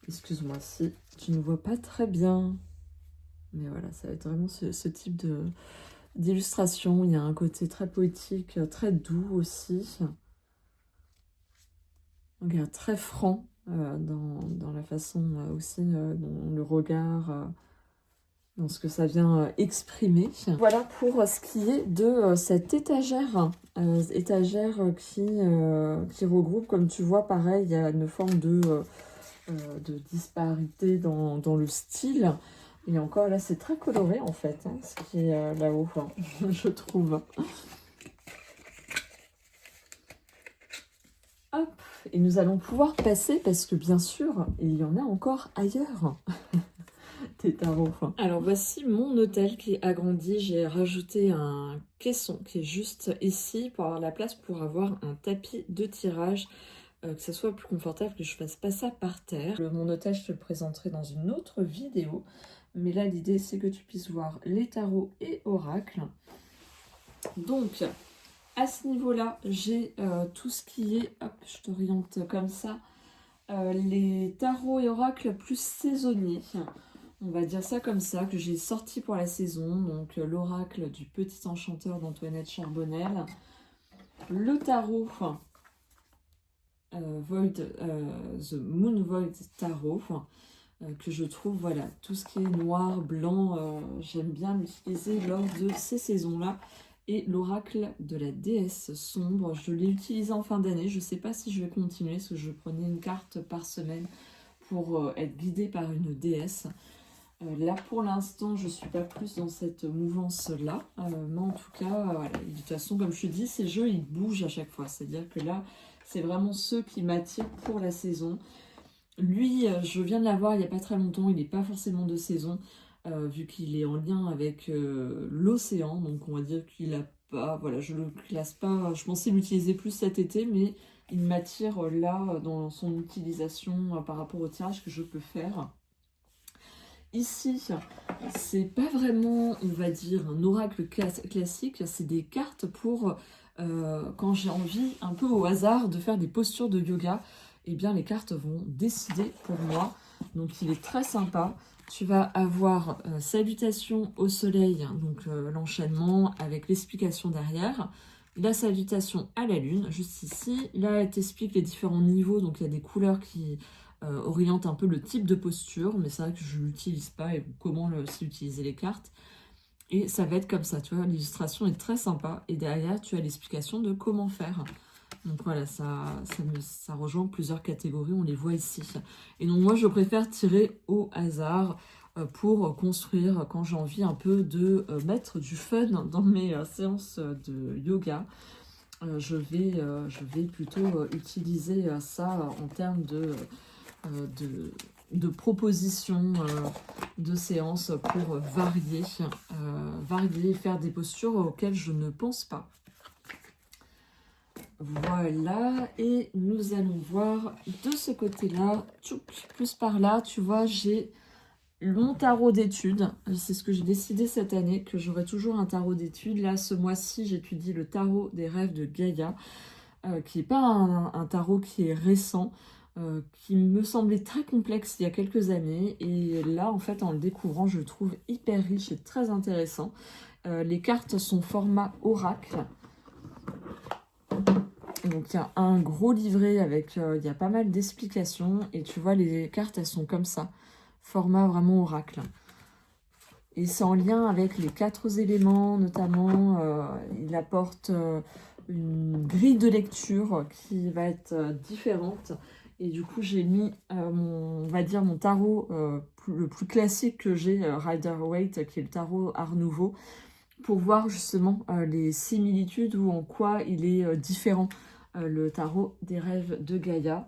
Excuse-moi si tu ne vois pas très bien. Mais voilà, ça va être vraiment ce type d'illustration. Il y a un côté très poétique, très doux aussi. Donc, il y a très franc dans la façon aussi, dans le regard, dans ce que ça vient exprimer. Voilà pour ce qui est de cette étagère. Étagère qui regroupe, comme tu vois, pareil, il y a une forme de disparité dans le style. Et encore là, c'est très coloré en fait, hein, ce qui est là-haut, enfin, je trouve. Hop, et nous allons pouvoir passer, parce que bien sûr, il y en a encore ailleurs, des tarots. Alors voici mon hôtel qui est agrandi. J'ai rajouté un caisson qui est juste ici pour avoir la place pour avoir un tapis de tirage. Que ce soit plus confortable, que je fasse pas ça par terre. Mon hôtel, je te le présenterai dans une autre vidéo. Mais là, l'idée, c'est que tu puisses voir les tarots et oracles. Donc, à ce niveau-là, j'ai tout ce qui est... Hop, je t'oriente comme ça. Les tarots et oracles plus saisonniers. On va dire ça comme ça, que j'ai sorti pour la saison. Donc, l'oracle du Petit Enchanteur d'Antoinette Charbonnel. Le tarot... Void, The Moon Void Tarot, que je trouve, voilà, tout ce qui est noir, blanc, j'aime bien l'utiliser lors de ces saisons-là. Et l'oracle de la déesse sombre, je l'ai utilisé en fin d'année. Je ne sais pas si je vais continuer, parce que je prenais une carte par semaine pour être guidée par une déesse. Là, pour l'instant, je ne suis pas plus dans cette mouvance-là. Mais en tout cas, voilà. De toute façon, comme je te dis, ces jeux, ils bougent à chaque fois. C'est-à-dire que là, c'est vraiment ceux qui m'attirent pour la saison. Lui, je viens de l'avoir il n'y a pas très longtemps. Il n'est pas forcément de saison, vu qu'il est en lien avec l'océan. Donc, on va dire qu'il n'a pas... Voilà, je ne le classe pas. Je pensais l'utiliser plus cet été, mais il m'attire là, dans son utilisation par rapport au tirage que je peux faire. Ici, c'est pas vraiment, on va dire, un oracle classique. C'est des cartes pour... quand j'ai envie, un peu au hasard, de faire des postures de yoga, eh bien les cartes vont décider pour moi. Donc il est très sympa. Tu vas avoir salutation au soleil, donc l'enchaînement avec l'explication derrière. La salutation à la lune, juste ici. Là, elle t'explique les différents niveaux, donc il y a des couleurs qui orientent un peu le type de posture, mais c'est vrai que je ne l'utilise pas et comment utiliser les cartes. Et ça va être comme ça, tu vois, l'illustration est très sympa. Et derrière, tu as l'explication de comment faire. Donc voilà, ça rejoint plusieurs catégories, on les voit ici. Et donc moi, je préfère tirer au hasard pour construire quand j'ai envie un peu de mettre du fun dans mes séances de yoga. Je vais plutôt utiliser ça en termes de propositions de séances pour varier et faire des postures auxquelles je ne pense pas. Voilà, et nous allons voir de ce côté-là, plus par là, tu vois, j'ai mon tarot d'études. C'est ce que j'ai décidé cette année, que j'aurai toujours un tarot d'études. Là, ce mois-ci, j'étudie le tarot des rêves de Gaïa, qui n'est pas un tarot qui est récent, qui me semblait très complexe il y a quelques années. Et là, en fait, en le découvrant, je le trouve hyper riche et très intéressant. Les cartes sont format oracle. Donc il y a un gros livret avec, il y a pas mal d'explications. Et tu vois, les cartes, elles sont comme ça. Format vraiment oracle. Et c'est en lien avec les 4 éléments, notamment. Il apporte une grille de lecture qui va être différente. Et du coup, j'ai mis, on va dire, mon tarot le plus classique que j'ai, Rider-Waite, qui est le tarot Art Nouveau, pour voir justement les similitudes ou en quoi il est différent, le tarot des rêves de Gaïa.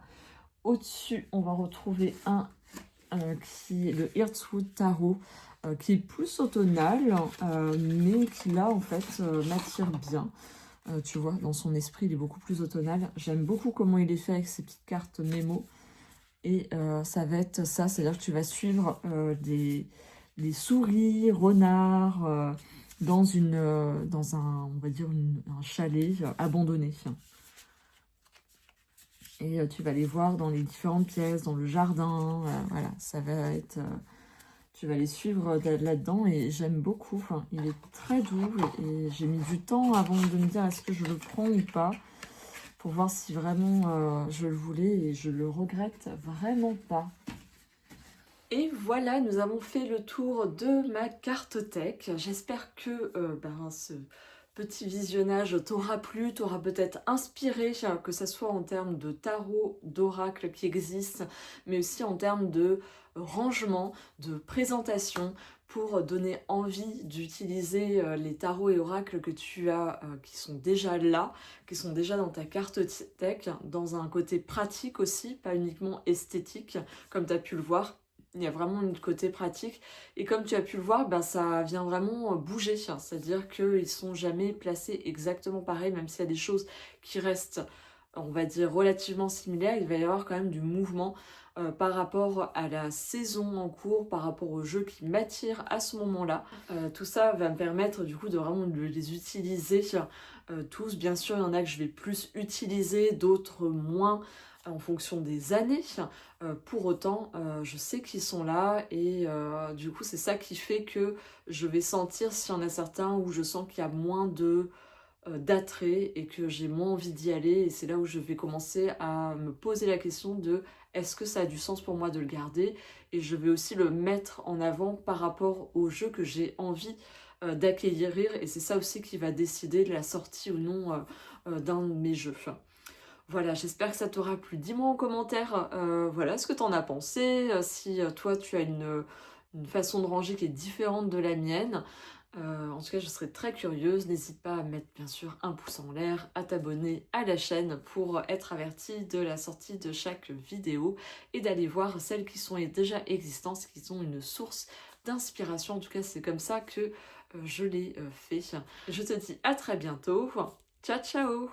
Au-dessus, on va retrouver un qui est le Heartswood Tarot, qui est plus automnal, mais qui là en fait m'attire bien. Tu vois, dans son esprit, il est beaucoup plus automnal. J'aime beaucoup comment il est fait avec ces petites cartes mémo. Et ça va être ça, c'est-à-dire que tu vas suivre des souris, renards, dans un, on va dire, un chalet abandonné. Et tu vas les voir dans les différentes pièces, dans le jardin, voilà, ça va être... tu vas les suivre là-dedans et j'aime beaucoup. Enfin, il est très doux et j'ai mis du temps avant de me dire est-ce que je le prends ou pas pour voir si vraiment je le voulais et je le regrette vraiment pas. Et voilà, nous avons fait le tour de ma cartothèque. J'espère que ce petit visionnage t'aura plu, t'aura peut-être inspiré, que ce soit en termes de tarot, d'oracle qui existent, mais aussi en termes de rangement, de présentation, pour donner envie d'utiliser les tarots et oracles que tu as, qui sont déjà là, qui sont déjà dans ta cartothèque, dans un côté pratique aussi, pas uniquement esthétique, comme tu as pu le voir. Il y a vraiment un côté pratique. Et comme tu as pu le voir, ça vient vraiment bouger. C'est-à-dire qu'ils ne sont jamais placés exactement pareil, même s'il y a des choses qui restent, on va dire, relativement similaires. Il va y avoir quand même du mouvement par rapport à la saison en cours, par rapport aux jeux qui m'attirent à ce moment-là. Tout ça va me permettre du coup de vraiment les utiliser tous. Bien sûr, il y en a que je vais plus utiliser, d'autres moins, en fonction des années. Pour autant, je sais qu'ils sont là et du coup, c'est ça qui fait que je vais sentir s'il y en a certains où je sens qu'il y a moins de d'attrait et que j'ai moins envie d'y aller. Et c'est là où je vais commencer à me poser la question de est-ce que ça a du sens pour moi de le garder? Et je vais aussi le mettre en avant par rapport au jeu que j'ai envie d'acquérir. Et c'est ça aussi qui va décider de la sortie ou non d'un de mes jeux. Voilà, j'espère que ça t'aura plu. Dis-moi en commentaire voilà, ce que t'en as pensé, si toi tu as une façon de ranger qui est différente de la mienne. En tout cas, je serais très curieuse. N'hésite pas à mettre bien sûr un pouce en l'air, à t'abonner à la chaîne pour être averti de la sortie de chaque vidéo et d'aller voir celles qui sont déjà existantes, qui sont une source d'inspiration. En tout cas, c'est comme ça que je l'ai fait. Je te dis à très bientôt. Ciao, ciao!